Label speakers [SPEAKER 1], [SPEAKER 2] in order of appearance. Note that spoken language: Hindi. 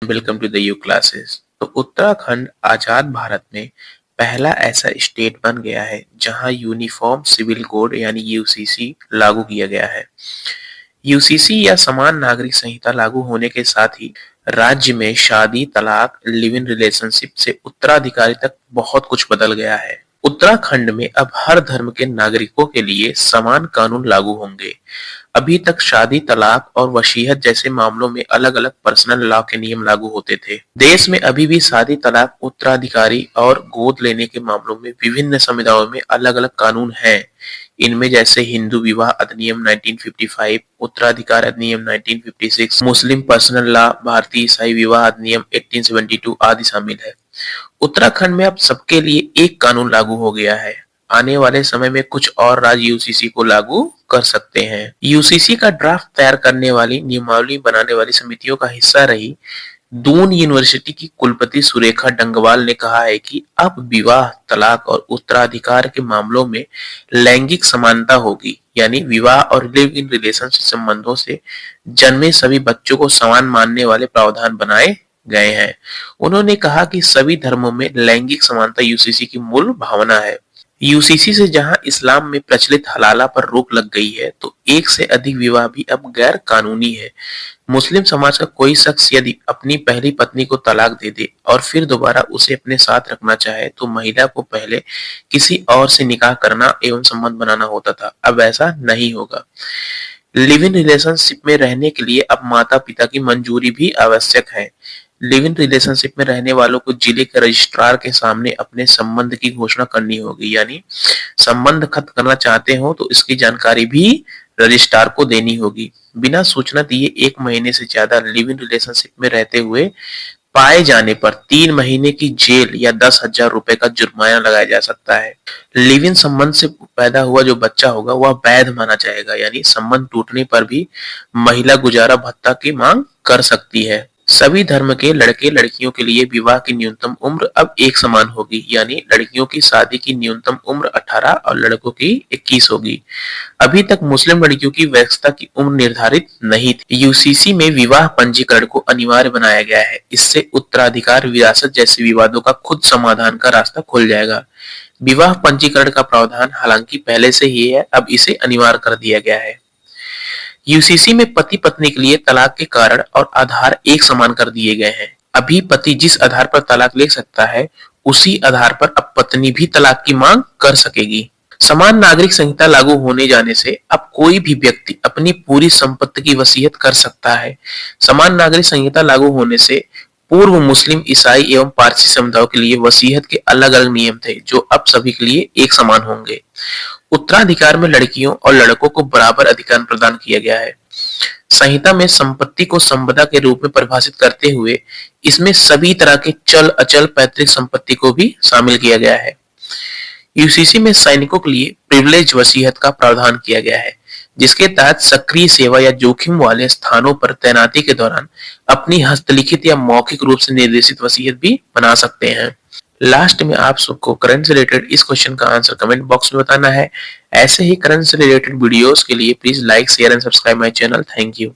[SPEAKER 1] Welcome to the you classes. तो उत्तराखंड आजाद भारत में पहला ऐसा स्टेट बन गया है जहां यूनिफॉर्म सिविल कोड यानी यूसीसी लागू किया गया है। यूसीसी या समान नागरिक संहिता लागू होने के साथ ही राज्य में शादी, तलाक, लिव इन रिलेशनशिप से उत्तराधिकारी तक बहुत कुछ बदल गया है। उत्तराखंड में अब हर धर्म के नागरिकों के लिए समान कानून लागू होंगे। अभी तक शादी, तलाक और वसीयत जैसे मामलों में अलग-अलग पर्सनल लॉ के नियम लागू होते थे। देश में अभी भी शादी, तलाक, उत्तराधिकारी और गोद लेने के मामलों में विभिन्न समुदायों में अलग-अलग कानून हैं। इनमें जैसे हिंदू विवाह अधिनियम 1955, उत्तराधिकार अधिनियम 1956, मुस्लिम पर्सनल लॉ, भारतीय ईसाई विवाह अधिनियम 1872 आदि शामिल है। उत्तराखंड में अब सबके लिए एक कानून लागू हो गया है। आने वाले समय में कुछ और राज्य यूसीसी को लागू कर सकते हैं। यूसीसी का ड्राफ्ट तैयार करने वाली नियमावली बनाने वाली समितियों का हिस्सा रही दून यूनिवर्सिटी की कुलपति सुरेखा डंगवाल ने कहा है कि अब विवाह, तलाक और उत्तराधिकार के मामलों में लैंगिक समानता होगी, यानी विवाह और लिव इन रिलेशनशिप संबंधों से जन्मे सभी बच्चों को समान मानने वाले प्रावधान बनाए गए हैं। उन्होंने कहा कि सभी धर्मों में लैंगिक समानता यूसीसी की मूल भावना है। यूसीसी से जहां इस्लाम में प्रचलित हलाला पर रोक लग गई है, तो एक से अधिक विवाह भी अब गैर कानूनी है। मुस्लिम समाज का कोई शख्स यदि अपनी पहली पत्नी को तलाक दे दे और फिर दोबारा उसे अपने साथ रखना चाहे, तो महिला को पहले किसी और से निकाह करना एवं संबंध बनाना होता था। अब ऐसा नहीं होगा। लिव इन रिलेशनशिप में रहने के लिए अब माता पिता की मंजूरी भी आवश्यक है। लिव इन रिलेशनशिप में रहने वालों को जिले के रजिस्ट्रार के सामने अपने संबंध की घोषणा करनी होगी, यानी संबंध खत्म करना चाहते हो तो इसकी जानकारी भी रजिस्ट्रार को देनी होगी। बिना सूचना दिए 1 महीने से ज्यादा लिव इन रिलेशनशिप में रहते हुए पाए जाने पर 3 महीने की जेल या 10,000 रुपए का जुर्माना लगाया जा सकता है। लिव इन संबंध से पैदा हुआ जो बच्चा होगा वह वैध माना जाएगा, यानी संबंध टूटने पर भी महिला गुजारा भत्ता की मांग कर सकती है। सभी धर्म के लड़के लड़कियों के लिए विवाह की न्यूनतम उम्र अब एक समान होगी, यानी लड़कियों की शादी की न्यूनतम उम्र 18 और लड़कों की 21 होगी। अभी तक मुस्लिम लड़कियों की वयस्कता की उम्र निर्धारित नहीं थी। यूसीसी में विवाह पंजीकरण को अनिवार्य बनाया गया है। इससे उत्तराधिकार, विरासत जैसे विवादों का खुद समाधान का रास्ता खुल जाएगा। विवाह पंजीकरण का प्रावधान हालांकि पहले से ही है, अब इसे अनिवार्य कर दिया गया है। यूसीसी में पति पत्नी के लिए तलाक के कारण और आधार एक समान कर दिए गए हैं। अभी पति जिस आधार पर तलाक ले सकता है, उसी आधार पर अब पत्नी भी तलाक की मांग कर सकेगी। समान नागरिक संहिता लागू होने जाने से अब कोई भी व्यक्ति अपनी पूरी संपत्ति की वसीयत कर सकता है। समान नागरिक संहिता लागू होने से पूर्व मुस्लिम, ईसाई एवं पारसी समुदायों के लिए वसीयत के अलग अलग नियम थे, जो अब सभी के लिए एक समान होंगे। उत्तराधिकार में लड़कियों और लड़कों को बराबर अधिकार प्रदान किया गया है। संहिता में संपत्ति को संपदा के रूप में परिभाषित करते हुए इसमें सभी तरह के चल अचल पैतृक संपत्ति को भी शामिल किया गया है। यूसीसी में सैनिकों के लिए प्रिविलेज वसीयत का प्रावधान किया गया है, जिसके तहत सक्रिय सेवा या जोखिम वाले स्थानों पर तैनाती के दौरान अपनी हस्तलिखित या मौखिक रूप से निर्देशित वसीयत भी बना सकते हैं। लास्ट में आप सबको करंट से रिलेटेड इस क्वेश्चन का आंसर कमेंट बॉक्स में बताना है। ऐसे ही करंट से रिलेटेड वीडियोस के लिए please like, share and subscribe my channel. Thank you.